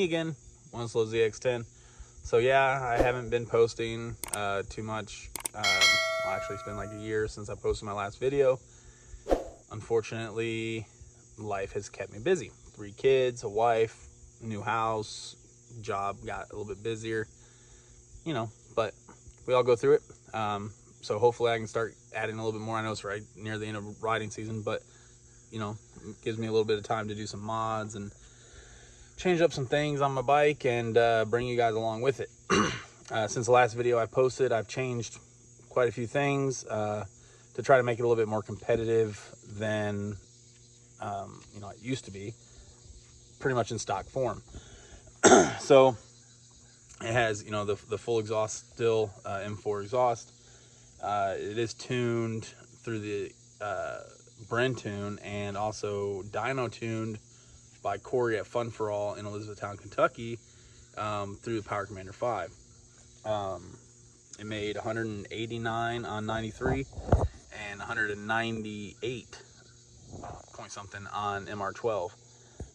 me again, One Slow zx10. So yeah, I haven't been posting too much. Well, actually, it's been like a year since I posted my last video. Unfortunately, life has kept me busy. 3 kids, a wife, new house, job got a little bit busier, you know, but we all go through it. So hopefully I can start adding a little bit more. I know it's right near the end of riding season, but you know, it gives me a little bit of time to do some mods and change up some things on my bike and bring you guys along with it. Since the last video I posted, I've changed quite a few things to try to make it a little bit more competitive than you know, it used to be, pretty much in stock form. So it has, you know, the full exhaust still, M4 exhaust. It is tuned through the Brent tune and also dyno tuned by Cory at Fun for All in Elizabethtown, Kentucky, through the Power Commander 5. It made 189 on 93 and 198 point something on MR12.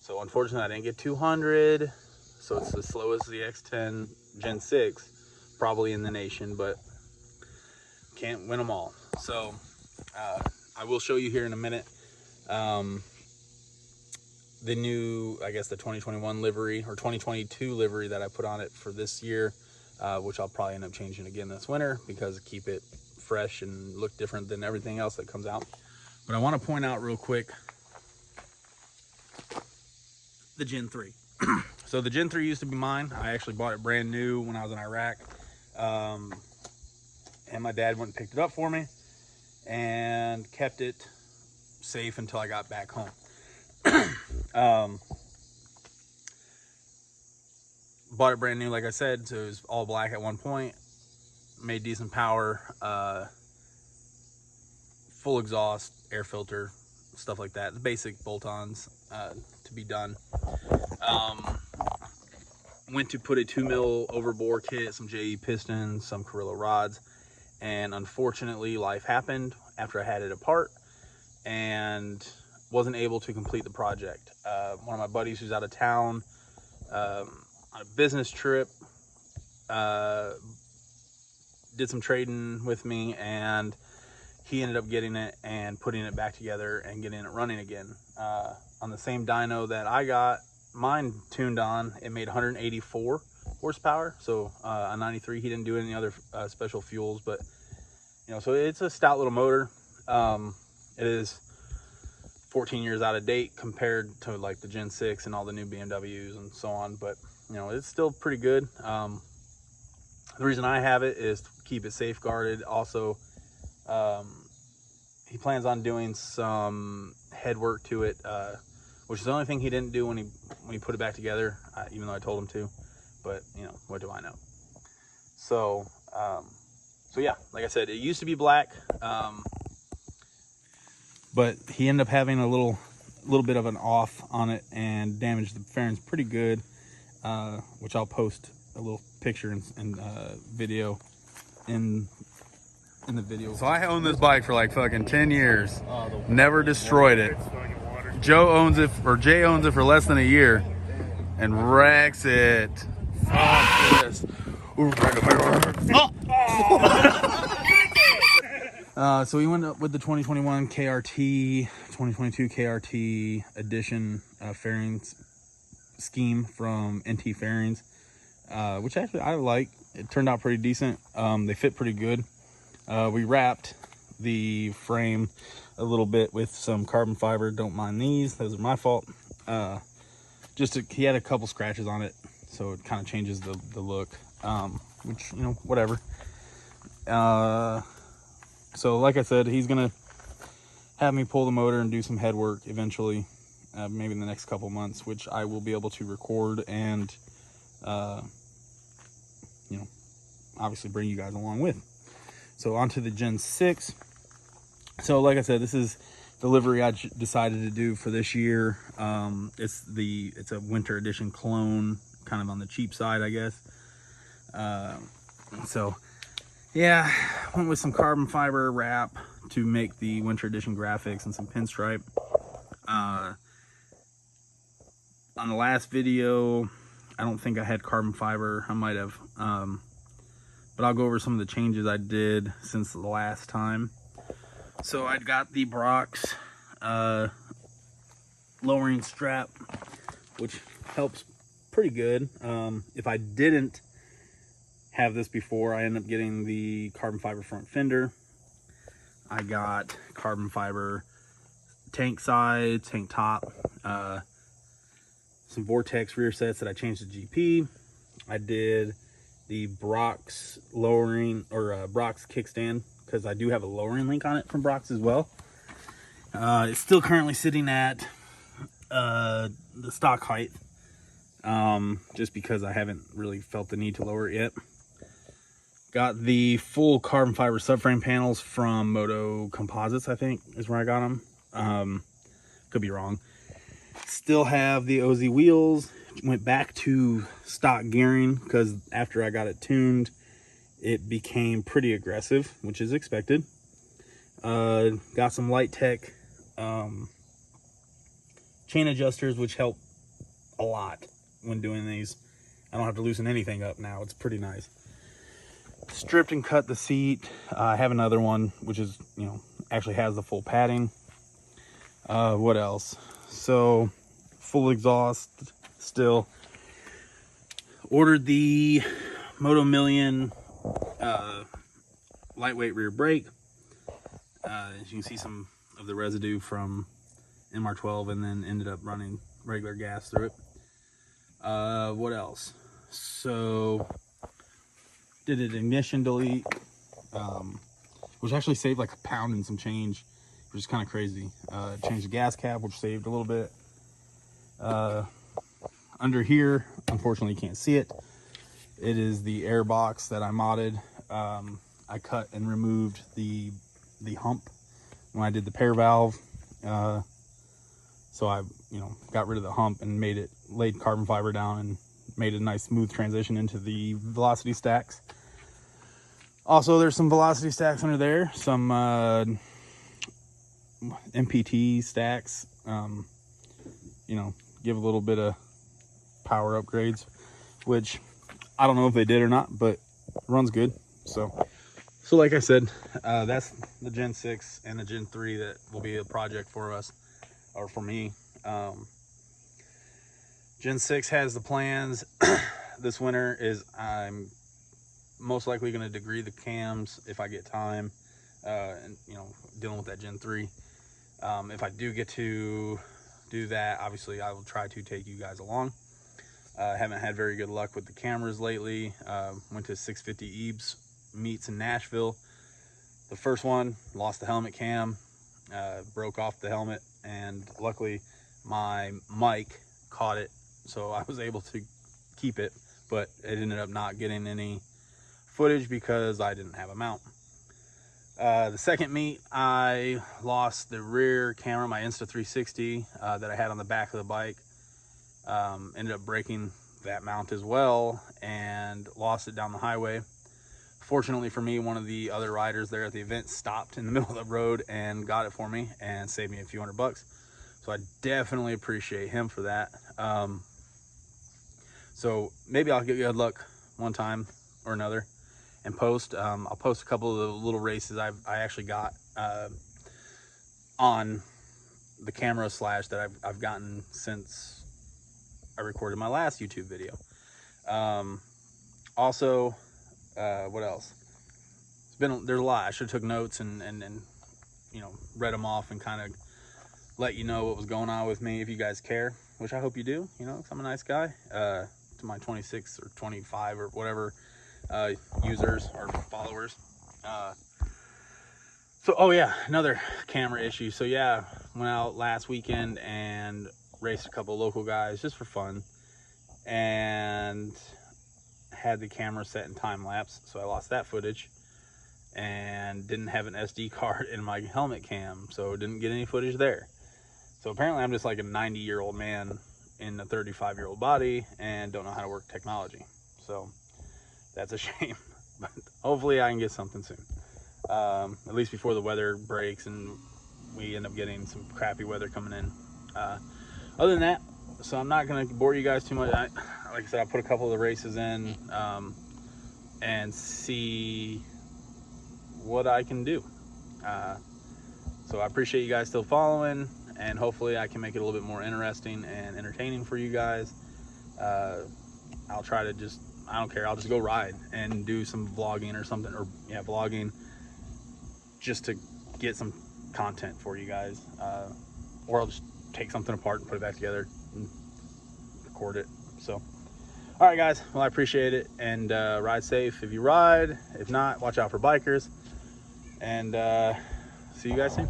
So unfortunately I didn't get 200, so it's the slowest zx10 Gen 6 probably in the nation, but can't win them all. So I will show you here in a minute the new, I guess the 2021 livery or 2022 livery that I put on it for this year, which I'll probably end up changing again this winter because keep it fresh and look different than everything else that comes out. But I want to point out real quick the Gen 3. So the Gen 3 used to be mine. I actually bought it brand new when I was in Iraq. And my dad went and picked it up for me and kept it safe until I got back home. Bought it brand new, like I said, so it was all black at one point. Made decent power, full exhaust, air filter, stuff like that. The basic bolt-ons to be done. Went to put a 2mm overbore kit, some JE pistons, some Carrillo rods, and unfortunately life happened after I had it apart and wasn't able to complete the project. One of my buddies who's out of town on a business trip did some trading with me, and he ended up getting it and putting it back together and getting it running again on the same dyno that I got mine tuned on. It made 184 horsepower. So on 93 he didn't do any other special fuels, but you know, so it's a stout little motor. It is 14 years out of date compared to like the Gen 6 and all the new BMWs and so on, but you know, it's still pretty good. The reason I have it is to keep it safeguarded. Also, he plans on doing some head work to it, which is the only thing he didn't do when he put it back together, even though I told him to. But you know, what do I know? So so yeah, like I said, it used to be black, but he ended up having a little bit of an off on it and damaged the fairings pretty good, which I'll post a little picture and video in the video. So I owned this bike for like fucking 10 years, never destroyed it. Joe owns it, or Jay owns it for less than a year and wrecks it. Fuck this. So we went up with the 2021 KRT, 2022 KRT edition fairings scheme from NT Fairings, which actually I like. It turned out pretty decent. They fit pretty good. We wrapped the frame a little bit with some carbon fiber. Don't mind these, those are my fault. He had a couple scratches on it, so it kind of changes the look, which, you know, whatever. So like I said, he's gonna have me pull the motor and do some head work eventually, maybe in the next couple months, which I will be able to record and you know, obviously bring you guys along with. So on to the Gen 6. So like I said, this is the livery I decided to do for this year. It's a winter edition clone, kind of on the cheap side, I guess. So yeah, went with some carbon fiber wrap to make the winter edition graphics and some pinstripe. On the last video, I don't think I had carbon fiber. I might have. But I'll go over some of the changes I did since the last time. So I got the Brock's lowering strap, which helps pretty good. If I didn't have this before, I ended up getting the carbon fiber front fender. I got carbon fiber tank side, tank top, some Vortex rear sets that I changed to GP. I did the Brock's lowering, or Brock's kickstand, because I do have a lowering link on it from Brock's as well. It's still currently sitting at the stock height, just because I haven't really felt the need to lower it yet. Got the full carbon fiber subframe panels from Moto Composites, I think is where I got them. Could be wrong. Still have the OZ wheels. Went back to stock gearing because after I got it tuned, it became pretty aggressive, which is expected. Got some Light Tech chain adjusters, which help a lot when doing these. I don't have to loosen anything up now. It's pretty nice. Stripped and cut the seat. I have another one, which is, you know, actually has the full padding. What else? So, full exhaust still. Ordered the Moto Million lightweight rear brake. As you can see some of the residue from MR12, and then ended up running regular gas through it. What else? So, did an ignition delete, which actually saved like £1 and some change, which is kind of crazy. Changed the gas cap, which saved a little bit. Under here, unfortunately you can't see it. It is the air box that I modded. I cut and removed the hump when I did the pair valve. So I, you know, got rid of the hump and laid carbon fiber down and made a nice smooth transition into the velocity stacks. Also, there's some velocity stacks under there, some MPT stacks, you know, give a little bit of power upgrades, which I don't know if they did or not, but runs good. So like I said, that's the Gen 6 and the Gen 3 that will be a project for us, or for me. Gen 6 has the plans. This winter is I'm most likely going to degree the cams if I get time, and, you know, dealing with that Gen 3. If I do get to do that, obviously I will try to take you guys along. Haven't had very good luck with the cameras lately. Went to 650 Ebs meets in Nashville. The first one, lost the helmet cam, broke off the helmet, and luckily my mic caught it, so I was able to keep it, but it ended up not getting any footage because I didn't have a mount. The second meet, I lost the rear camera, my Insta360 that I had on the back of the bike. Ended up breaking that mount as well and lost it down the highway. Fortunately for me, one of the other riders there at the event stopped in the middle of the road and got it for me and saved me a few $100. So I definitely appreciate him for that. So maybe I'll get good luck one time or another and post. I'll post a couple of the little races I actually got on the camera slash that I've gotten since I recorded my last YouTube video. Also, what else? There's a lot. I should have took notes and you know, read them off and kind of let you know what was going on with me if you guys care, which I hope you do, you know, 'cause I'm a nice guy. To my 26 or 25 or whatever users or followers. So, oh yeah, another camera issue. So yeah, went out last weekend and raced a couple of local guys just for fun, and had the camera set in time lapse, so I lost that footage, and didn't have an SD card in my helmet cam, so didn't get any footage there. So apparently I'm just like a 90-year-old man in a 35-year-old body and don't know how to work technology. So that's a shame, but hopefully I can get something soon, at least before the weather breaks and we end up getting some crappy weather coming in. Other than that, so I'm not going to bore you guys too much. Like like I said, I'll put a couple of the races in and see what I can do. So I appreciate you guys still following, and hopefully I can make it a little bit more interesting and entertaining for you guys. I'll try to just, I don't care, I'll just go ride and do some vlogging or something, or yeah, vlogging, just to get some content for you guys. Or I'll just take something apart and put it back together and record it. So, all right, guys, well, I appreciate it, and ride safe if you ride. If not, watch out for bikers, and see you guys soon.